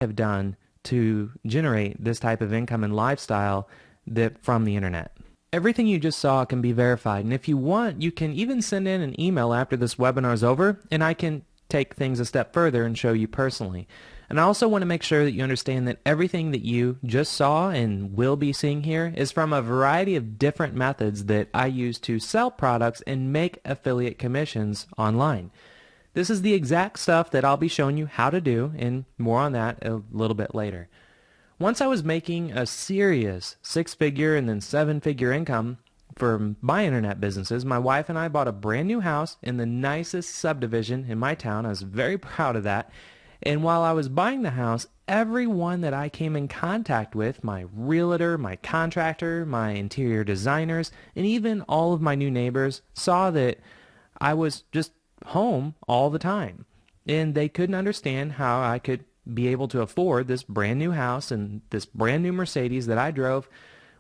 have done to generate this type of income and lifestyle from the internet. Everything you just saw can be verified, and if you want, you can even send in an email after this webinar is over, and I can take things a step further and show you personally. And I also want to make sure that you understand that everything that you just saw and will be seeing here is from a variety of different methods that I use to sell products and make affiliate commissions online. This is the exact stuff that I'll be showing you how to do, and more on that a little bit later. Once I was making a serious 6-figure and then 7-figure income for my internet businesses, my wife and I bought a brand new house in the nicest subdivision in my town. I was very proud of that. And while I was buying the house, everyone that I came in contact with, my realtor, my contractor, my interior designers, and even all of my new neighbors, saw that I was just home all the time. And they couldn't understand how I could be able to afford this brand new house and this brand new Mercedes that I drove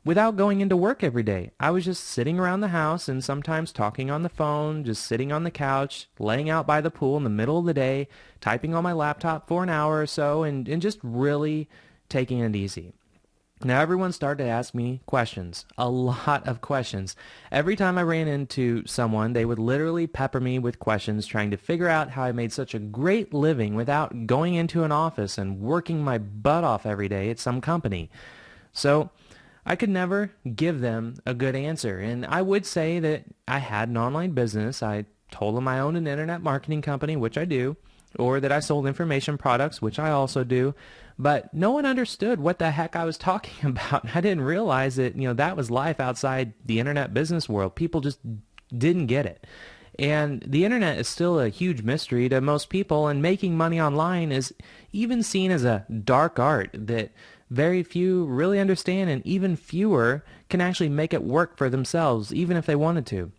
without going into work every day. I was just sitting around the house and sometimes talking on the phone, just sitting on the couch, laying out by the pool in the middle of the day, typing on my laptop for an hour or so, and just really taking it easy. Now everyone started to ask me questions, a lot of questions. Every time I ran into someone, they would literally pepper me with questions trying to figure out how I made such a great living without going into an office and working my butt off every day at some company. So I could never give them a good answer, and I would say that I had an online business. I told them I owned an internet marketing company, which I do, or that I sold information products, which I also do, but no one understood what the heck I was talking about. I didn't realize that, that was life outside the internet business world. People just didn't get it. And the internet is still a huge mystery to most people, and making money online is even seen as a dark art that very few really understand, and even fewer can actually make it work for themselves, even if they wanted to.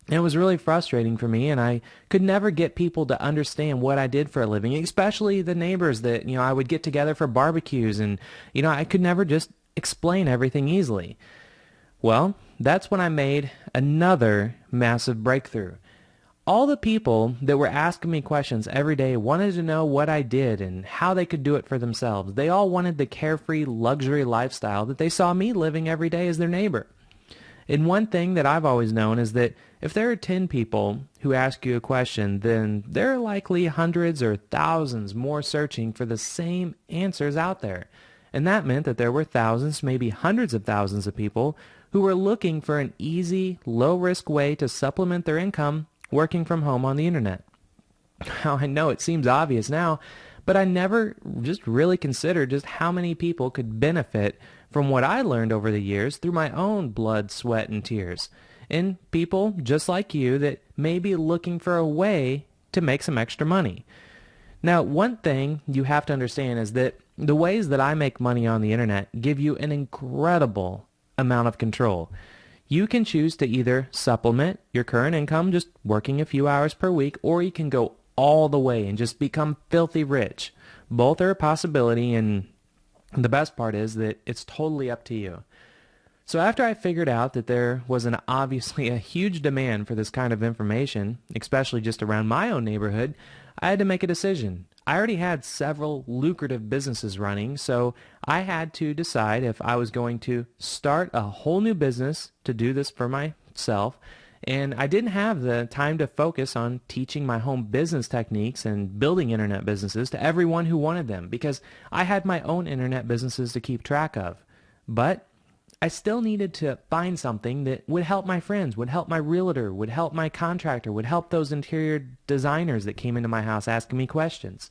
And it was really frustrating for me, and I could never get people to understand what I did for a living, especially the neighbors that, I would get together for barbecues, and, I could never just explain everything easily. Well, that's when I made another massive breakthrough. All the people that were asking me questions every day wanted to know what I did and how they could do it for themselves. They all wanted the carefree luxury lifestyle that they saw me living every day as their neighbor. And one thing that I've always known is that if there are 10 people who ask you a question, then there are likely hundreds or thousands more searching for the same answers out there. And that meant that there were thousands, maybe hundreds of thousands of people who were looking for an easy, low-risk way to supplement their income working from home on the internet. Now, I know it seems obvious now, but I never just really considered just how many people could benefit from what I learned over the years through my own blood, sweat, and tears. And people just like you that may be looking for a way to make some extra money. Now, one thing you have to understand is that the ways that I make money on the internet give you an incredible amount of control. You can choose to either supplement your current income just working a few hours per week, or you can go all the way and just become filthy rich. Both are a possibility, and the best part is that it's totally up to you. So after I figured out that there was obviously a huge demand for this kind of information, especially just around my own neighborhood, I had to make a decision. I already had several lucrative businesses running, so I had to decide if I was going to start a whole new business to do this for myself. And I didn't have the time to focus on teaching my home business techniques and building internet businesses to everyone who wanted them, because I had my own internet businesses to keep track of. But I still needed to find something that would help my friends, would help my realtor, would help my contractor, would help those interior designers that came into my house asking me questions.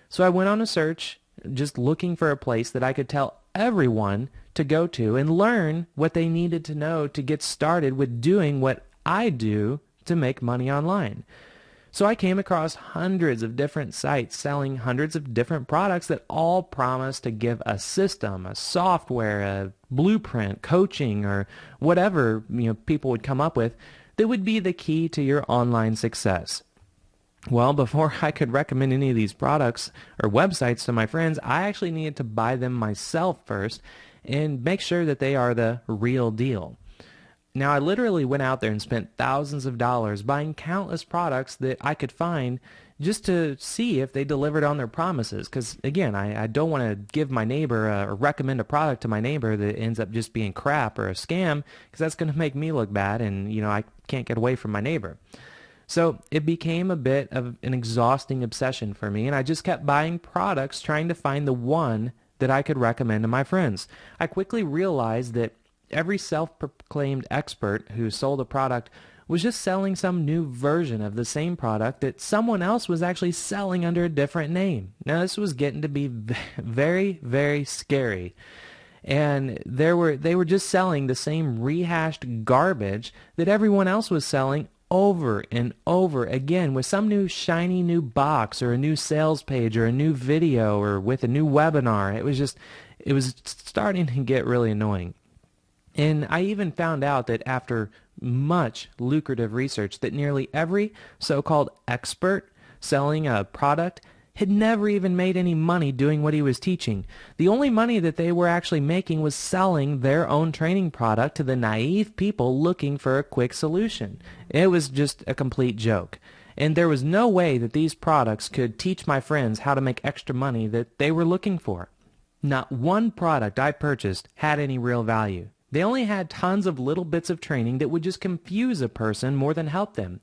So I went on a search, just looking for a place that I could tell everyone to go to and learn what they needed to know to get started with doing what I do to make money online. So I came across hundreds of different sites selling hundreds of different products that all promise to give a system, a software, a blueprint, coaching, or whatever people would come up with that would be the key to your online success. Well, before I could recommend any of these products or websites to my friends, I actually needed to buy them myself first and make sure that they are the real deal. Now, I literally went out there and spent thousands of dollars buying countless products that I could find just to see if they delivered on their promises. Because again, I don't want to give my neighbor or recommend a product to my neighbor that ends up just being crap or a scam, because that's going to make me look bad, and I can't get away from my neighbor. So it became a bit of an exhausting obsession for me, and I just kept buying products trying to find the one that I could recommend to my friends. I quickly realized that every self-proclaimed expert who sold a product was just selling some new version of the same product that someone else was actually selling under a different name. Now, this was getting to be very, very scary. And they were just selling the same rehashed garbage that everyone else was selling over and over again, with some new shiny new box or a new sales page or a new video or with a new webinar. It was starting to get really annoying. And I even found out that after much lucrative research that nearly every so-called expert selling a product had never even made any money doing what he was teaching. The only money that they were actually making was selling their own training product to the naive people looking for a quick solution. It was just a complete joke. And there was no way that these products could teach my friends how to make extra money that they were looking for. Not one product I purchased had any real value. They only had tons of little bits of training that would just confuse a person more than help them.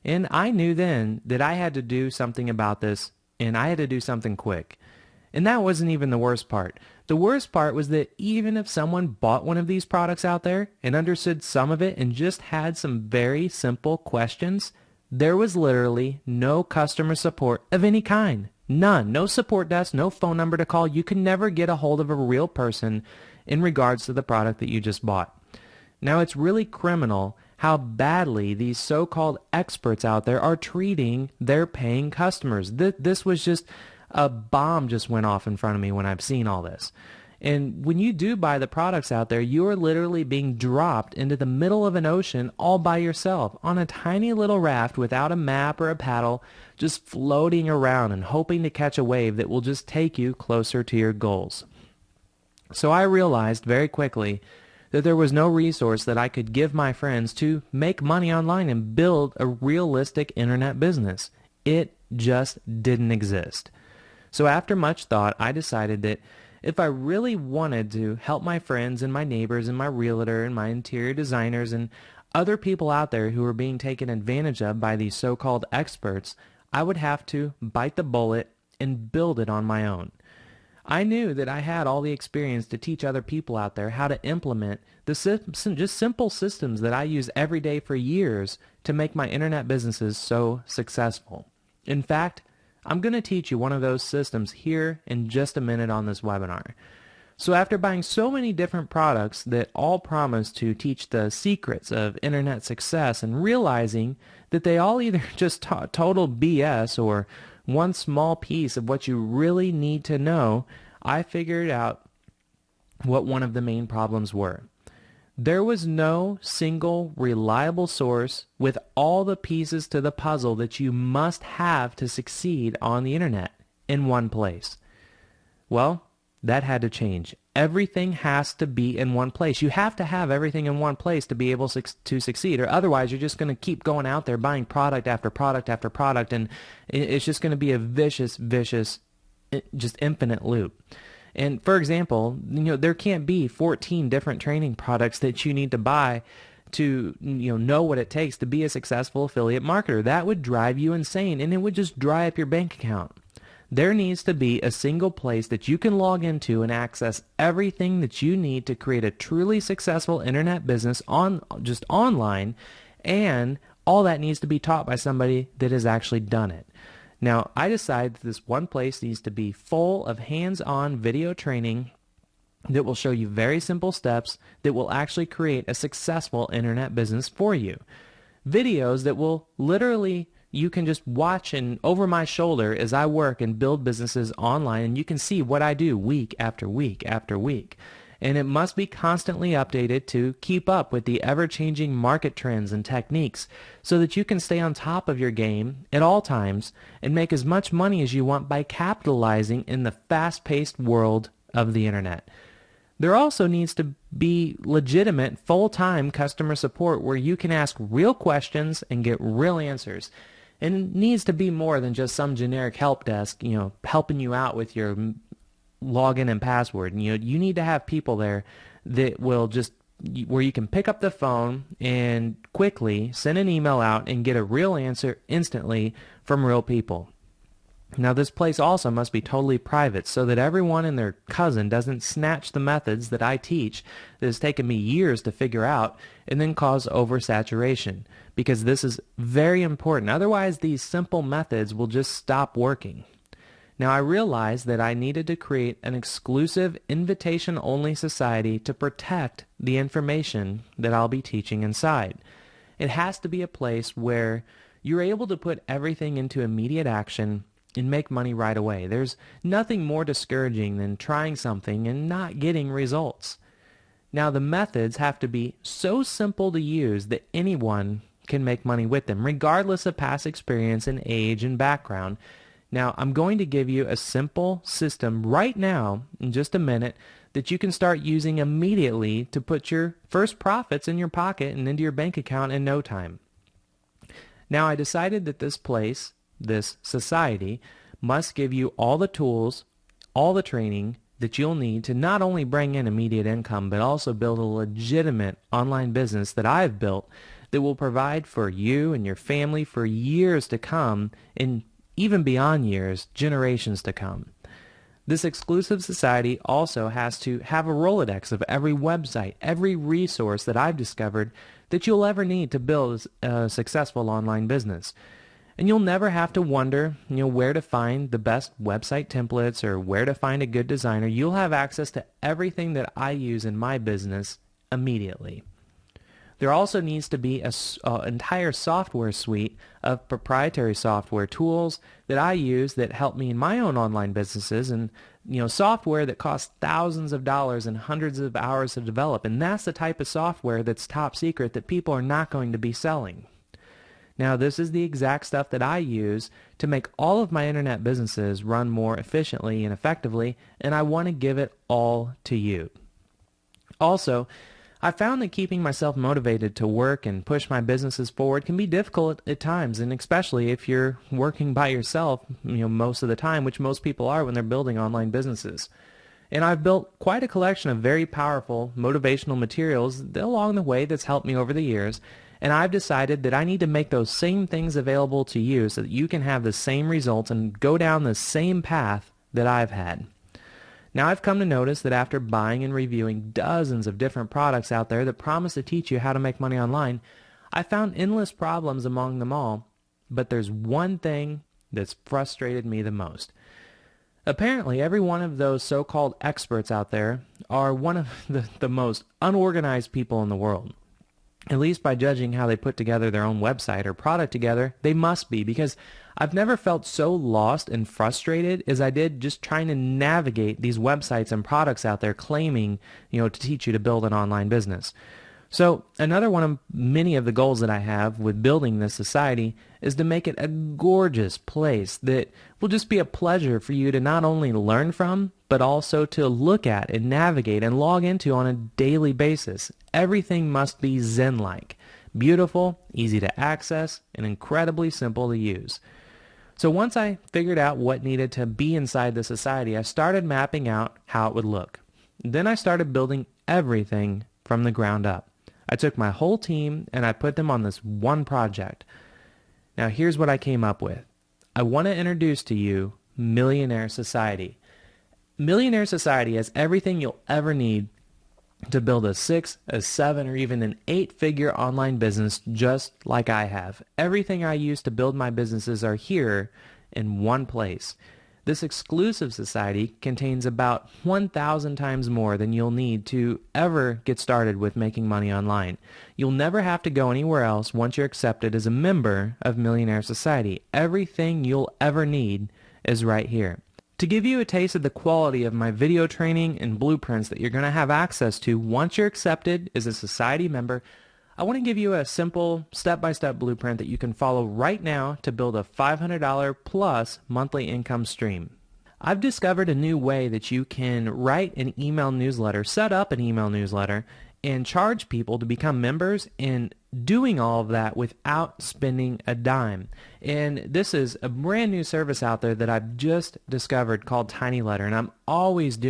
And I knew then that I had to do something about this, and I had to do something quick. And that wasn't even the worst part. The worst part was that even if someone bought one of these products out there and understood some of it and just had some very simple questions, there was literally no customer support of any kind. None. No support desk, no phone number to call. You could never get a hold of a real person in regards to the product that you just bought. Now, it's really criminal how badly these so-called experts out there are treating their paying customers. This was just a bomb just went off in front of me when I've seen all this. And when you do buy the products out there, you are literally being dropped into the middle of an ocean all by yourself on a tiny little raft without a map or a paddle, just floating around and hoping to catch a wave that will just take you closer to your goals. So I realized very quickly that there was no resource that I could give my friends to make money online and build a realistic internet business. It just didn't exist. So after much thought, I decided that if I really wanted to help my friends and my neighbors and my realtor and my interior designers and other people out there who were being taken advantage of by these so-called experts, I would have to bite the bullet and build it on my own. I knew that I had all the experience to teach other people out there how to implement the just simple systems that I use every day for years to make my internet businesses so successful. In fact, I'm going to teach you one of those systems here in just a minute on this webinar. So after buying so many different products that all promise to teach the secrets of internet success and realizing that they all either just total BS or one small piece of what you really need to know, I figured out what one of the main problems were. There was no single reliable source with all the pieces to the puzzle that you must have to succeed on the internet in one place. Well, that had to change. Everything has to be in one place. You have to have everything in one place to be able to succeed, or otherwise you're just going to keep going out there buying product after product after product, and it's just going to be a vicious, just infinite loop. And for example, there can't be 14 different training products that you need to buy to know what it takes to be a successful affiliate marketer. That would drive you insane, and it would just dry up your bank account. There needs to be a single place that you can log into and access everything that you need to create a truly successful internet business just online, and all that needs to be taught by somebody that has actually done it. Now, I decided that this one place needs to be full of hands-on video training that will show you very simple steps that will actually create a successful internet business for you. Videos that will literally, you can just watch and over my shoulder as I work and build businesses online, and you can see what I do week after week after week. And it must be constantly updated to keep up with the ever-changing market trends and techniques so that you can stay on top of your game at all times and make as much money as you want by capitalizing in the fast-paced world of the internet. There also needs to be legitimate full-time customer support where you can ask real questions and get real answers. And it needs to be more than just some generic help desk, helping you out with your login and password. You need to have people there that will just where you can pick up the phone and quickly send an email out and get a real answer instantly from real people. Now, this place also must be totally private so that everyone and their cousin doesn't snatch the methods that I teach that has taken me years to figure out and then cause oversaturation, because this is very important. Otherwise, these simple methods will just stop working. Now, I realized that I needed to create an exclusive invitation-only society to protect the information that I'll be teaching inside. It has to be a place where you're able to put everything into immediate action and make money right away. There's nothing more discouraging than trying something and not getting results. Now, the methods have to be so simple to use that anyone can make money with them, regardless of past experience and age and background. Now, I'm going to give you a simple system right now, in just a minute, that you can start using immediately to put your first profits in your pocket and into your bank account in no time. Now, I decided that this place, this society, must give you all the tools, all the training that you'll need to not only bring in immediate income, but also build a legitimate online business that I've built that will provide for you and your family for years to come, and even beyond years, generations to come. This exclusive society also has to have a Rolodex of every website, every resource that I've discovered that you'll ever need to build a successful online business. And you'll never have to wonder, where to find the best website templates or where to find a good designer. You'll have access to everything that I use in my business immediately. There also needs to be an entire software suite of proprietary software tools that I use that help me in my own online businesses, and software that costs thousands of dollars and hundreds of hours to develop. And that's the type of software that's top secret that people are not going to be selling. Now, this is the exact stuff that I use to make all of my internet businesses run more efficiently and effectively, and I want to give it all to you. Also, I found that keeping myself motivated to work and push my businesses forward can be difficult at times, and especially if you're working by yourself, most of the time, which most people are when they're building online businesses. And I've built quite a collection of very powerful motivational materials along the way that's helped me over the years, and I've decided that I need to make those same things available to you so that you can have the same results and go down the same path that I've had. Now, I've come to notice that after buying and reviewing dozens of different products out there that promise to teach you how to make money online, I found endless problems among them all, but there's one thing that's frustrated me the most. Apparently, every one of those so-called experts out there are one of the most unorganized people in the world. At least by judging how they put together their own website or product together, they must be, because I've never felt so lost and frustrated as I did just trying to navigate these websites and products out there claiming, to teach you to build an online business. So another one of many of the goals that I have with building this society is to make it a gorgeous place that will just be a pleasure for you to not only learn from, but also to look at and navigate and log into on a daily basis. Everything must be Zen-like, beautiful, easy to access, and incredibly simple to use. So once I figured out what needed to be inside the society, I started mapping out how it would look. Then I started building everything from the ground up. I took my whole team and I put them on this one project. Now here's what I came up with. I want to introduce to you Millionaire Society. Millionaire Society has everything you'll ever need to build a 6, a 7, or even an 8-figure online business just like I have. Everything I use to build my businesses are here in one place. This exclusive society contains about 1,000 times more than you'll need to ever get started with making money online. You'll never have to go anywhere else once you're accepted as a member of Millionaire Society. Everything you'll ever need is right here. To give you a taste of the quality of my video training and blueprints that you're going to have access to once you're accepted as a society member, I want to give you a simple step-by-step blueprint that you can follow right now to build a $500 plus monthly income stream. I've discovered a new way that you can write an email newsletter, set up an email newsletter, and charge people to become members and doing all of that without spending a dime. And this is a brand new service out there that I've just discovered called Tiny Letter, and I'm always doing